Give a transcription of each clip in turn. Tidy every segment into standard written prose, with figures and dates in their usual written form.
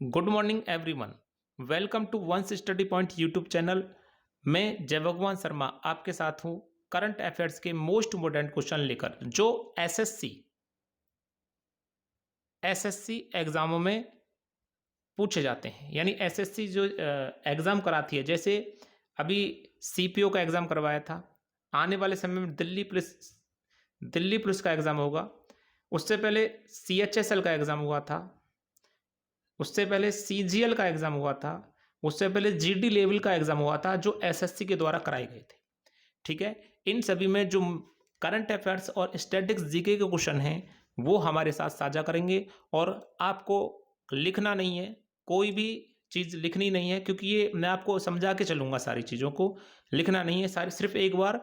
Good morning everyone. Welcome to once study point YouTube channel. मैं जय भगवान शर्मा आपके साथ हूँ करंट अफेयर्स के मोस्ट इम्पोर्टेंट क्वेश्चन लेकर जो एसएससी एग्जामों में पूछे जाते हैं। यानी एसएससी जो एग्ज़ाम कराती है, जैसे अभी सीपीओ का एग्ज़ाम करवाया था, आने वाले समय में दिल्ली पुलिस का एग्ज़ाम होगा, उससे पहले सीएचएसएल का एग्ज़ाम हुआ था, उससे पहले सीजीएल का एग्ज़ाम हुआ था, उससे पहले जीडी लेवल का एग्ज़ाम हुआ था जो एसएससी के द्वारा कराए गए थे। ठीक है, इन सभी में जो करंट अफेयर्स और स्टैटिक्स जीके के क्वेश्चन हैं वो हमारे साथ साझा करेंगे। और आपको लिखना नहीं है, कोई भी चीज़ लिखनी नहीं है, क्योंकि ये मैं आपको समझा के चलूँगा, सारी चीज़ों को लिखना नहीं है, सारी सिर्फ एक बार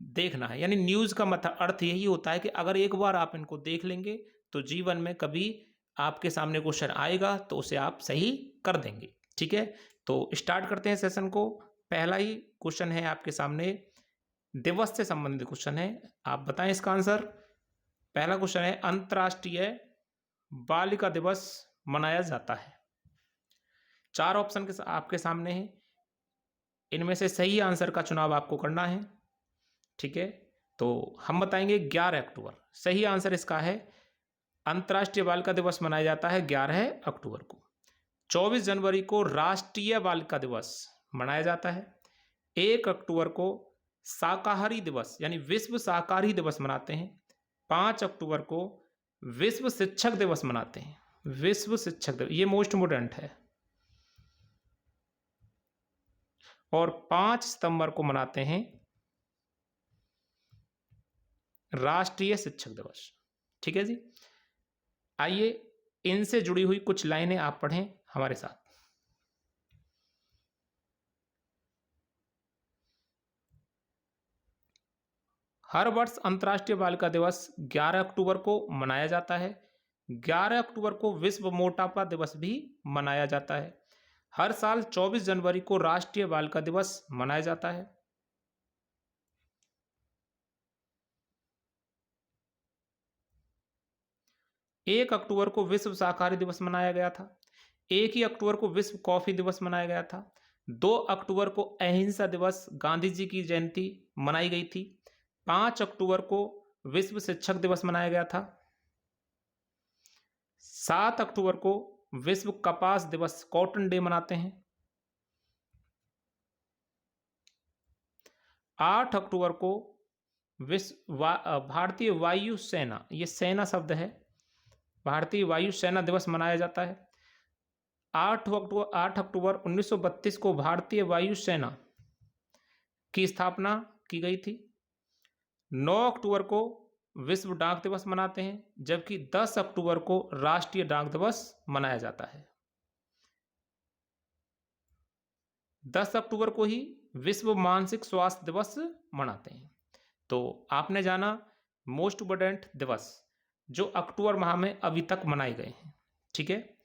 देखना है। यानी न्यूज़ का मतलब अर्थ यही होता है कि अगर एक बार आप इनको देख लेंगे तो जीवन में कभी आपके सामने क्वेश्चन आएगा तो उसे आप सही कर देंगे। ठीक है, तो स्टार्ट करते हैं सेशन को। पहला ही क्वेश्चन है आपके सामने, दिवस से संबंधित क्वेश्चन है, आप बताएं इसका आंसर। पहला क्वेश्चन है, अंतर्राष्ट्रीय बालिका दिवस मनाया जाता है। 4 ऑप्शन के आपके सामने है, इनमें से सही आंसर का चुनाव आपको करना है। ठीक है, तो हम बताएंगे 11 अक्टूबर। सही आंसर इसका है, अंतर्राष्ट्रीय बालिका दिवस मनाया जाता है 11 अक्टूबर को। 24 जनवरी को राष्ट्रीय बालिका दिवस मनाया जाता है। 1 अक्टूबर को शाकाहारी दिवस यानी विश्व शाकाहारी दिवस मनाते हैं। 5 अक्टूबर को विश्व शिक्षक दिवस मनाते हैं। विश्व शिक्षक दिवस ये मोस्ट इम्पोर्टेंट है। और 5 सितंबर को मनाते हैं राष्ट्रीय शिक्षक दिवस। ठीक है जी, आइए इनसे जुड़ी हुई कुछ लाइनें आप पढ़ें हमारे साथ। हर वर्ष अंतर्राष्ट्रीय बालिका दिवस 11 अक्टूबर को मनाया जाता है। 11 अक्टूबर को विश्व मोटापा दिवस भी मनाया जाता है। हर साल 24 जनवरी को राष्ट्रीय बालिका दिवस मनाया जाता है। एक अक्टूबर को विश्व शाकाहारी दिवस मनाया गया था। 1 ही अक्टूबर को विश्व कॉफी दिवस मनाया गया था। 2 अक्टूबर को अहिंसा दिवस गांधी जी की जयंती मनाई गई थी। 5 अक्टूबर को विश्व शिक्षक दिवस मनाया गया था। 7 अक्टूबर को विश्व कपास दिवस कॉटन डे मनाते हैं। 8 अक्टूबर को भारतीय वायु सेना, ये सेना शब्द है, भारतीय वायु सेना दिवस मनाया जाता है। 8 अक्टूबर 1932 को भारतीय वायु सेना की स्थापना की गई थी। 9 अक्टूबर को विश्व डाक दिवस मनाते हैं, जबकि 10 अक्टूबर को राष्ट्रीय डाक दिवस मनाया जाता है। 10 अक्टूबर को ही विश्व मानसिक स्वास्थ्य दिवस मनाते हैं। तो आपने जाना मोस्ट इम्पोर्टेंट दिवस जो अक्टूबर माह में अभी तक मनाए गए हैं। ठीक है,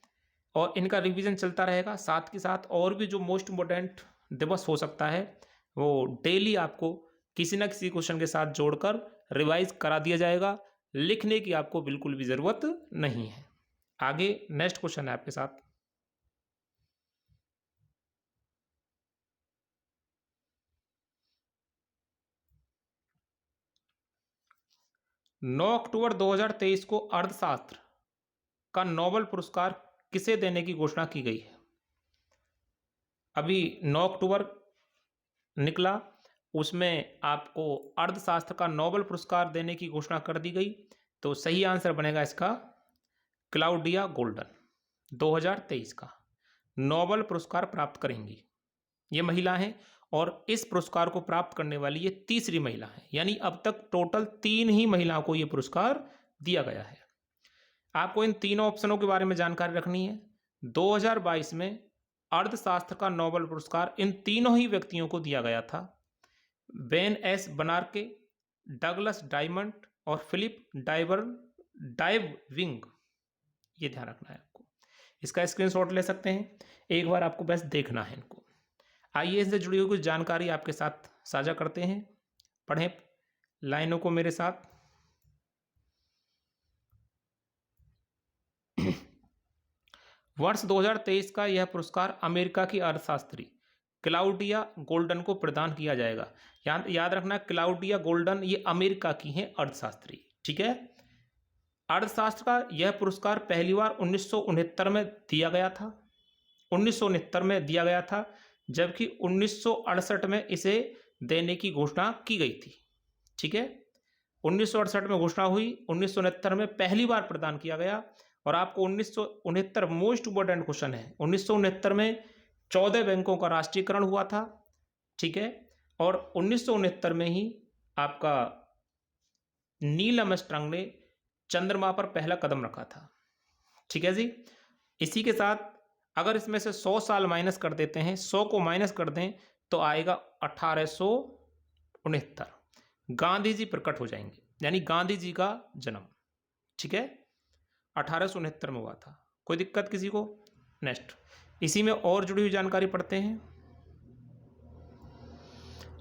और इनका रिवीजन चलता रहेगा। साथ के साथ और भी जो मोस्ट इम्पोर्टेंट दिवस हो सकता है वो डेली आपको किसी न किसी क्वेश्चन के साथ जोड़कर रिवाइज करा दिया जाएगा। लिखने की आपको बिल्कुल भी ज़रूरत नहीं है। आगे नेक्स्ट क्वेश्चन है आपके साथ। नौ अक्टूबर 2023 को अर्थशास्त्र का नोबेल पुरस्कार किसे देने की घोषणा की गई है। अभी 9 अक्टूबर निकला, उसमें आपको अर्थशास्त्र का नोबेल पुरस्कार देने की घोषणा कर दी गई। तो सही आंसर बनेगा इसका क्लाउडिया गोल्डन 2023 का नोबेल पुरस्कार प्राप्त करेंगी। ये महिला हैं और इस पुरस्कार को प्राप्त करने वाली ये तीसरी महिला है। यानी अब तक टोटल 3 ही महिलाओं को ये पुरस्कार दिया गया है। आपको इन तीनों ऑप्शनों के बारे में जानकारी रखनी है। 2022 में अर्थशास्त्र का नोबेल पुरस्कार इन तीनों ही व्यक्तियों को दिया गया था, बेन एस बनार्के, डगलस डायमंड और फिलिप डाइवविंग। ये ध्यान रखना है आपको, इसका स्क्रीनशॉट ले सकते हैं, एक बार आपको बस देखना है इनको। आइए इनसे जुड़ी हुई कुछ जानकारी आपके साथ साझा करते हैं। पढ़ें लाइनों को मेरे साथ। वर्ष 2023 का यह पुरस्कार अमेरिका की अर्थशास्त्री क्लाउडिया गोल्डन को प्रदान किया जाएगा। याद रखना, क्लाउडिया गोल्डन ये अमेरिका की हैं अर्थशास्त्री, ठीक है। अर्थशास्त्र का यह पुरस्कार पहली बार 1969 में दिया गया था, 1969 में दिया गया था, जबकि 1968 में इसे देने की घोषणा की गई थी, ठीक है। 1968 में घोषणा हुई, 1969 में पहली बार प्रदान किया गया। और आपको 1969 मोस्ट इम्पोर्टेंट क्वेश्चन है, 1969 में 14 बैंकों का राष्ट्रीयकरण हुआ था, ठीक है। और 1969 में ही आपका नील आर्मस्ट्रांग ने चंद्रमा पर पहला कदम रखा था, ठीक है जी। इसी के साथ अगर इसमें से 100 साल माइनस कर देते हैं, 100 को माइनस कर दें तो आएगा 1869, गांधी जी प्रकट हो जाएंगे, यानी गांधी जी का जन्म, ठीक है, 1869 में हुआ था। कोई दिक्कत किसी को? नेक्स्ट, इसी में और जुड़ी हुई जानकारी पढ़ते हैं।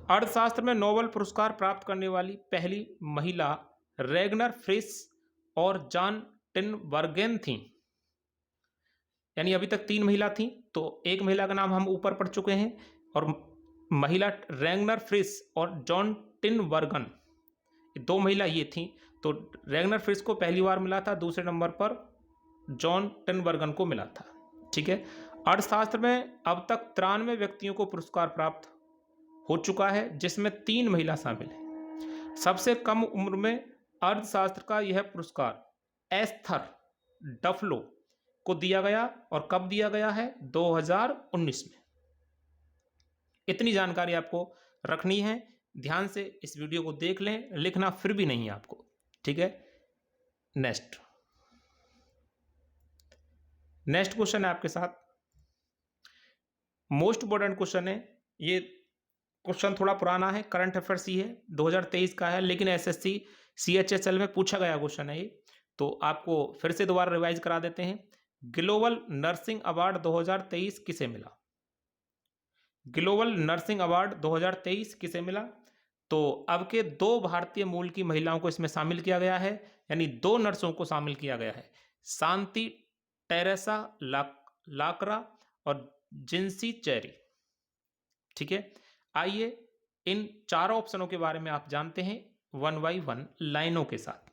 अर्थशास्त्र में नोबेल पुरस्कार प्राप्त करने वाली पहली महिला रेगनर फ्रिस और जॉन टिनबर्गेन थी, यानी अभी तक 3 महिला थी, तो एक महिला का नाम हम ऊपर पढ़ चुके हैं, और महिला रेगनर फ्रिस और जॉन टिनबर्गन, 2 महिला ये थी। तो रेगनर फ्रिस को पहली बार मिला था, दूसरे नंबर पर जॉन टिनबर्गन को मिला था, ठीक है। अर्थशास्त्र में अब तक 93 व्यक्तियों को पुरस्कार प्राप्त हो चुका है, जिसमें 3 महिला शामिल हैं। सबसे कम उम्र में अर्थशास्त्र का यह पुरस्कार एस्थर डफलो को दिया गया, और कब दिया गया है? 2019 में। इतनी जानकारी आपको रखनी है, ध्यान से इस वीडियो को देख लें, लिखना फिर भी नहीं है आपको, ठीक है। नेक्स्ट क्वेश्चन है आपके साथ, मोस्ट इंपोर्टेंट क्वेश्चन है ये। क्वेश्चन थोड़ा पुराना है, करंट अफेयर्स ही है, 2023 का है, लेकिन एसएससी CHSL में पूछा गया क्वेश्चन है ये, तो आपको फिर से दोबारा रिवाइज करा देते हैं। ग्लोबल नर्सिंग अवार्ड 2023 किसे मिला? ग्लोबल नर्सिंग अवार्ड 2023 किसे मिला? तो अब के 2 भारतीय मूल की महिलाओं को इसमें शामिल किया गया है, यानी 2 नर्सों को शामिल किया गया है, शांति टेरेसा लाकरा और जिंसी चेरी, ठीक है। आइए इन चारों ऑप्शनों के बारे में आप जानते हैं 1 by 1 लाइनों के साथ।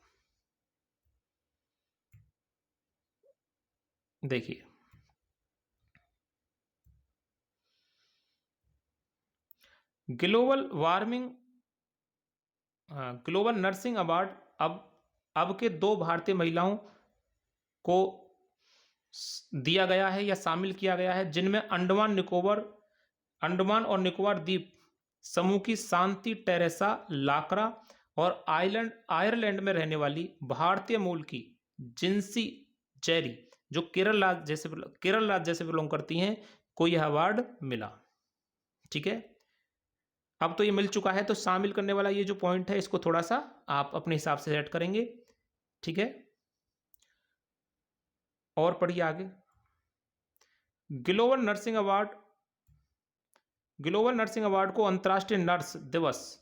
देखिए, ग्लोबल नर्सिंग अवार्ड अब के 2 भारतीय महिलाओं को दिया गया है या शामिल किया गया है, जिनमें अंडमान और निकोबार द्वीप समूह की शांति टेरेसा लाकरा और आयरलैंड में रहने वाली भारतीय मूल की जिंसी चेरी, जो केरल राज्य जैसे बिलोंग करती हैं, को यह अवार्ड मिला, ठीक है। अब तो ये मिल चुका है, तो शामिल करने वाला ये जो पॉइंट है, इसको थोड़ा सा आप अपने हिसाब से सेट करेंगे, ठीक है। और पढ़िए आगे। ग्लोबल नर्सिंग अवार्ड को अंतर्राष्ट्रीय नर्स दिवस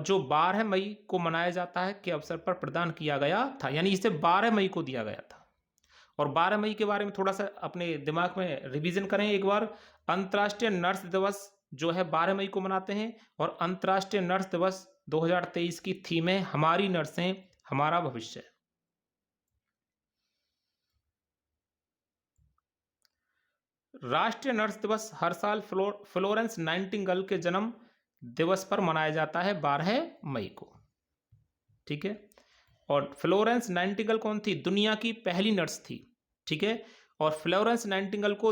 जो 12 मई को मनाया जाता है के अवसर पर प्रदान किया गया था, यानी इसे 12 मई को दिया गया था। और 12 मई के बारे में थोड़ा सा अपने दिमाग में रिवीजन करें एक बार। अंतर्राष्ट्रीय नर्स दिवस जो है 12 मई को मनाते हैं, और अंतर्राष्ट्रीय नर्स दिवस 2023 की थीम है हमारी नर्सें हमारा भविष्य। राष्ट्रीय नर्स दिवस हर साल फ्लोरेंस नाइटिंगेल के जन्म दिवस पर मनाया जाता है 12 मई को, ठीक है। और फ्लोरेंस नाइटिंगेल कौन थी? दुनिया की पहली नर्स थी, ठीक है। और फ्लोरेंस नाइटिंगेल को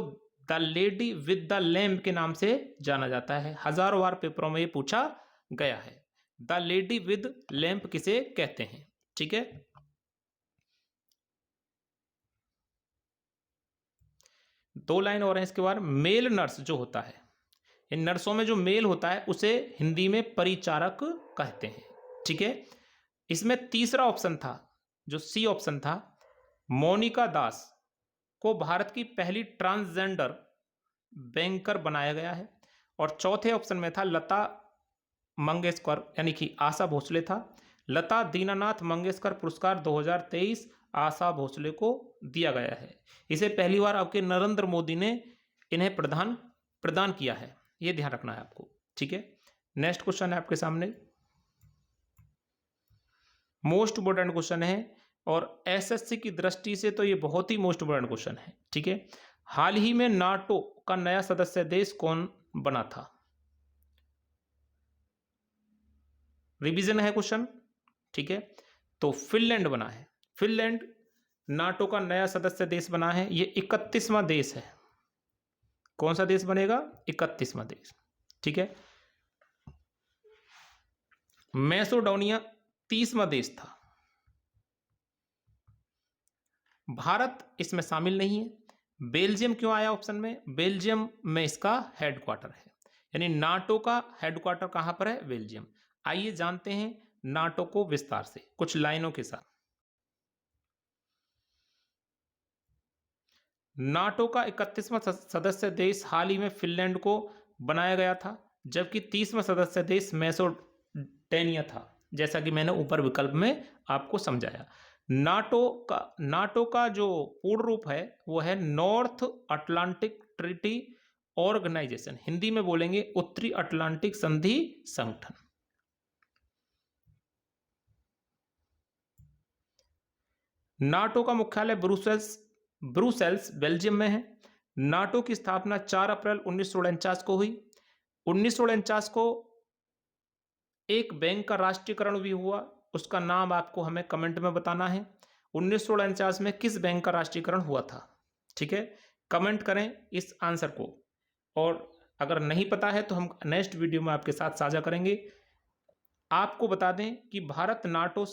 the lady with the lamp के नाम से जाना जाता है, हजारों बार पेपरों में ये पूछा गया है, द लेडी विद लैम्प किसे कहते हैं, ठीक है। दो लाइन और है इसके बाद। मेल नर्स जो होता है, इन नर्सों में जो मेल होता है उसे हिंदी में परिचारक कहते हैं, ठीक है। इसमें तीसरा ऑप्शन था, जो सी ऑप्शन था, मोनिका दास को भारत की पहली ट्रांसजेंडर बैंकर बनाया गया है। और चौथे ऑप्शन में था लता मंगेशकर, यानी कि आशा भोसले था। लता दीनानाथ मंगेशकर पुरस्कार 2023 आशा भोसले को दिया गया है। इसे पहली बार आपके नरेंद्र मोदी ने इन्हें प्रदान किया है, ये ध्यान रखना है आपको। ठीक है, नेक्स्ट क्वेश्चन है आपके सामने, मोस्ट इंपोर्टेंट क्वेश्चन है और एसएससी की दृष्टि से तो ये बहुत ही मोस्ट इंपोर्टेंट क्वेश्चन है। ठीक है, हाल ही में नाटो का नया सदस्य देश कौन बना था? रिवीजन है क्वेश्चन। ठीक है, तो फिनलैंड बना है। फिनलैंड नाटो का नया सदस्य देश बना है। ये 31वां देश है। कौन सा देश बनेगा? 31वां देश। ठीक है, मैसेडोनिया 30वां देश था। भारत इसमें शामिल नहीं है। बेल्जियम क्यों आया ऑप्शन में? बेल्जियम में इसका हेडक्वार्टर है, यानी नाटो का हेडक्वार्टर कहां पर है? बेल्जियम। आइए जानते हैं नाटो को विस्तार से कुछ लाइनों के साथ। नाटो का 31वां सदस्य देश हाल ही में फिनलैंड को बनाया गया था, जबकि 30वां सदस्य देश मैसेडोनिया था, जैसा कि मैंने ऊपर विकल्प में आपको समझाया। नाटो का जो पूर्ण रूप है वो है North Atlantic Treaty Organization, Hindi में बोलेंगे उत्तरी अटलांटिक संधि संगठन। नाटो का मुख्यालय ब्रुसेल्स बेल्जियम में है। नाटो की स्थापना 4 अप्रैल 1949 को हुई। 1949 को एक बैंक का राष्ट्रीयकरण भी हुआ, उसका नाम आपको हमें कमेंट में बताना है। 1949 में किस बैंक का राष्ट्रीयकरण हुआ था? ठीक है, कमेंट करें इस आंसर को, और अगर नहीं पता है तो हम नेक्स्ट वीडियो में आपके साथ साझा करेंगे। आपको बता दें कि भारत नाटो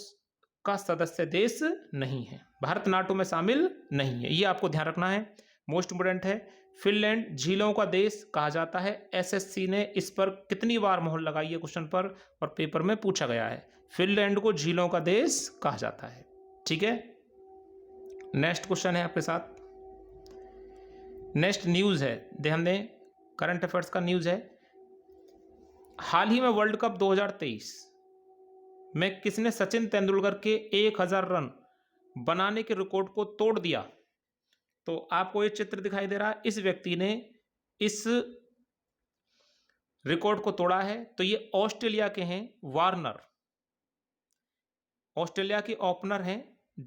का सदस्य देश नहीं है, भारत नाटो में शामिल नहीं है, ये आपको ध्यान रखना है, मोस्ट इंपोर्टेंट है। फिनलैंड झीलों का देश कहा जाता है। एसएससी ने इस पर कितनी बार मोहर लगाई है क्वेश्चन पर, और पेपर में पूछा गया है। फिनलैंड को झीलों का देश कहा जाता है। ठीक है, नेक्स्ट क्वेश्चन है आपके साथ। नेक्स्ट न्यूज है, ध्यान दें, करंट अफेयर्स का न्यूज है। हाल ही में वर्ल्ड कप 2023 में किसने सचिन तेंदुलकर के 1000 रन बनाने के रिकॉर्ड को तोड़ दिया? तो आपको ये चित्र दिखाई दे रहा है, इस व्यक्ति ने इस रिकॉर्ड को तोड़ा है। तो ये ऑस्ट्रेलिया के हैं वार्नर, ऑस्ट्रेलिया के ओपनर हैं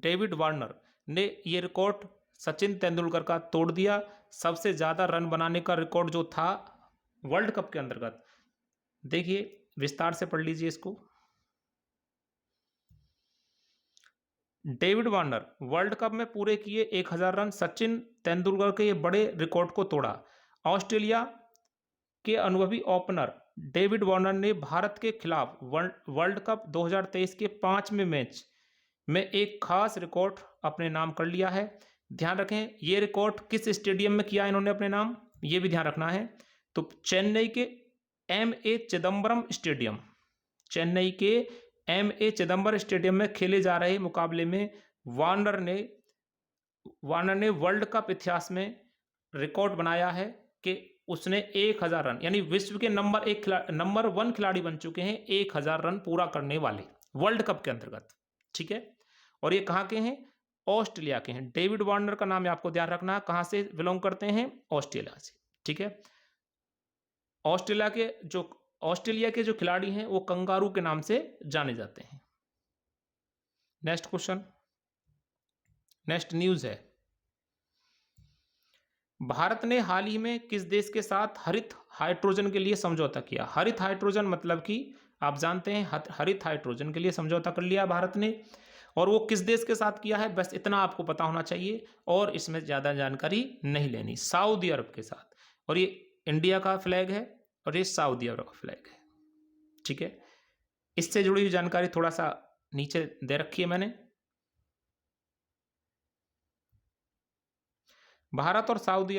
डेविड वार्नर ने ये रिकॉर्ड सचिन तेंदुलकर का तोड़ दिया। सबसे ज्यादा रन बनाने का रिकॉर्ड जो था वर्ल्ड कप के अंतर्गत, देखिए विस्तार से पढ़ लीजिए इसको। डेविड वार्नर वर्ल्ड कप में पूरे किए 1000 रन, सचिन तेंदुलकर के ये बड़े रिकॉर्ड को तोड़ा। ऑस्ट्रेलिया के अनुभवी ओपनर डेविड वार्नर ने भारत के खिलाफ वर्ल्ड कप 2023 के 5वें मैच में एक खास रिकॉर्ड अपने नाम कर लिया है। ध्यान रखें, ये रिकॉर्ड किस स्टेडियम में किया इन्होंने अपने नाम, ये भी ध्यान रखना है। तो चेन्नई के एमए चिदम्बरम स्टेडियम, चेन्नई के एमए चिदम्बरम स्टेडियम में खेले जा रहे मुकाबले में वार्नर ने वर्ल्ड कप इतिहास में रिकॉर्ड बनाया है कि उसने 1000 रन, यानी विश्व के नंबर 1 खिलाड़ी बन चुके हैं 1000 रन पूरा करने वाले वर्ल्ड कप के अंतर्गत। ठीक है, और ये कहाँ के हैं? ऑस्ट्रेलिया के हैं। डेविड वार्नर का नाम आपको ध्यान रखना है, कहाँ से बिलोंग करते हैं? ऑस्ट्रेलिया से। ठीक है, ऑस्ट्रेलिया के जो खिलाड़ी हैं वो कंगारू के नाम से जाने जाते हैं। नेक्स्ट क्वेश्चन, नेक्स्ट न्यूज है। भारत ने हाल ही में किस देश के साथ हरित हाइड्रोजन के लिए समझौता किया? हरित हाइड्रोजन मतलब कि आप जानते हैं हरित हाइड्रोजन के लिए समझौता कर लिया भारत ने, और वो किस देश के साथ किया है, बस इतना आपको पता होना चाहिए और इसमें ज़्यादा जानकारी नहीं लेनी। सऊदी अरब के साथ, और ये इंडिया का फ्लैग है और ये सऊदी अरब का फ्लैग है। ठीक है, इससे जुड़ी हुई जानकारी थोड़ा सा नीचे दे रखी है मैंने। भारत और सऊदी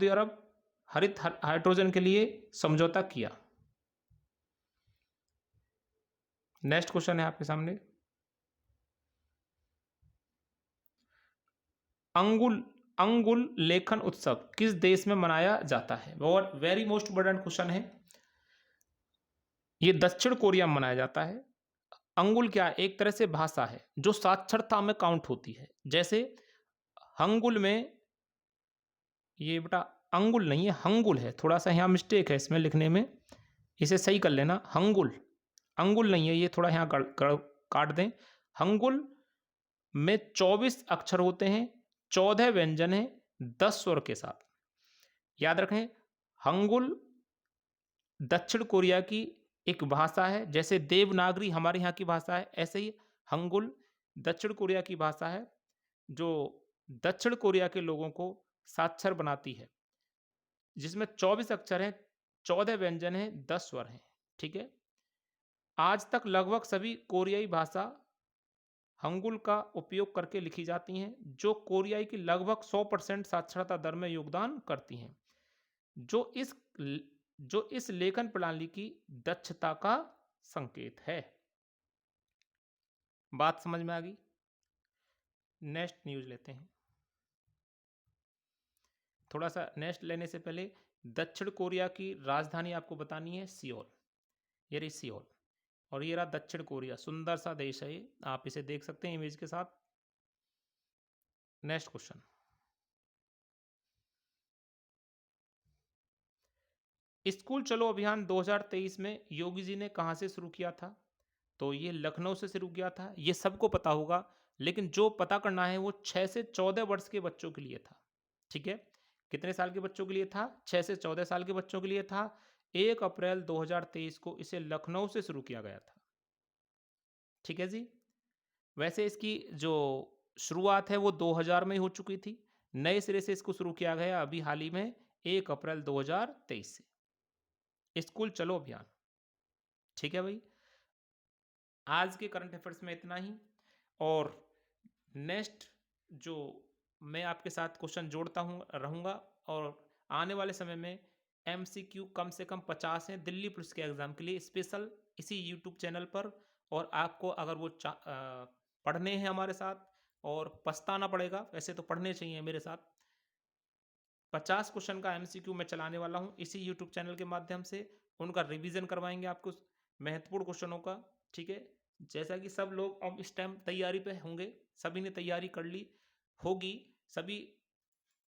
अरब हरित हाइड्रोजन के लिए समझौता किया। नेक्स्ट क्वेश्चन है आपके सामने। अंगुल लेखन उत्सव किस देश में मनाया जाता है? और वेरी मोस्ट इंपोर्टेंट क्वेश्चन है, ये दक्षिण कोरिया में मनाया जाता है। अंगुल क्या है? एक तरह से भाषा है जो साक्षरता में काउंट होती है। जैसे हंगुल में, ये बेटा अंगुल नहीं है, हंगुल है। थोड़ा-सा यहाँ मिस्टेक है इसमें लिखने में, इसे सही कर लेना। हंगुल, अंगुल नहीं है, ये थोड़ा यहाँ गड़ काट दें। हंगुल में 24 अक्षर होते हैं, 14 व्यंजन हैं, 10 स्वर के साथ। याद रखें, हंगुल दक्षिण कोरिया की एक भाषा है। जैसे देवनागरी हमारे यहाँ की भाषा है, ऐसे ही हंगुल दक्षिण कोरिया की भाषा है, जो दक्षिण कोरिया के लोगों को साक्षर बनाती है, जिसमें 24 अक्षर हैं, 14 व्यंजन हैं, 10 स्वर हैं। ठीक है? आज तक लगभग सभी कोरियाई भाषा हंगुल का उपयोग करके लिखी जाती हैं, जो कोरियाई की लगभग 100% साक्षरता दर में योगदान करती हैं, जो इस जो इस लेखन प्रणाली की दक्षता का संकेत है। बात समझ में आ गई? नेक्स्ट न्यूज लेते हैं। थोड़ा सा नेक्स्ट लेने से पहले दक्षिण कोरिया की राजधानी आपको बतानी है, सियोल। ये रही सियोल, और ये रहा दक्षिण कोरिया। सुंदर सा देश है ये, आप इसे देख सकते हैं इमेज के साथ। नेक्स्ट क्वेश्चन, स्कूल चलो अभियान 2023 में योगी जी ने कहां से शुरू किया था? तो ये लखनऊ से शुरू किया था, ये सबको पता होगा, लेकिन जो पता करना है वो 6 से 14 वर्ष के बच्चों के लिए था। ठीक है? कितने साल के बच्चों के लिए था? 6 से 14 साल के बच्चों के लिए था। 1 अप्रैल 2023 को इसे लखनऊ से शुरू किया गया था। ठीक है जी? वैसे इसकी जो शुरुआत है वो 2000 में ही हो चुकी थी। नए सिरे से इसको शुरू किया गया अभी हाल ही में 1 अप्रैल 2023 से। स्कूल चलो अभियान। ठीक है भाई? आज के करंट अफेयर्स में इतना ही, और नेक्स्ट जो मैं आपके साथ क्वेश्चन जोड़ता हूँ रहूँगा, और आने वाले समय में MCQ कम से कम 50 हैं दिल्ली पुलिस के एग्ज़ाम के लिए स्पेशल इसी यूट्यूब चैनल पर। और आपको अगर वो पढ़ने हैं हमारे साथ, और पछताना पड़ेगा, वैसे तो पढ़ने चाहिए मेरे साथ। 50 क्वेश्चन का MCQ मैं चलाने वाला हूँ इसी यूट्यूब चैनल के माध्यम से। उनका रिवीजन करवाएंगे आपको, महत्वपूर्ण क्वेश्चनों का। ठीक है? जैसा कि सब लोग अब इस टाइम तैयारी पे होंगे, सभी ने तैयारी कर ली होगी, सभी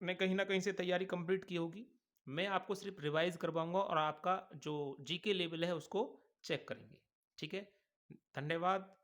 ने कहीं ना कहीं से तैयारी कंप्लीट की होगी। मैं आपको सिर्फ रिवाइज करवाऊंगा और आपका जो GK लेवल है उसको चेक करेंगे। ठीक है? धन्यवाद।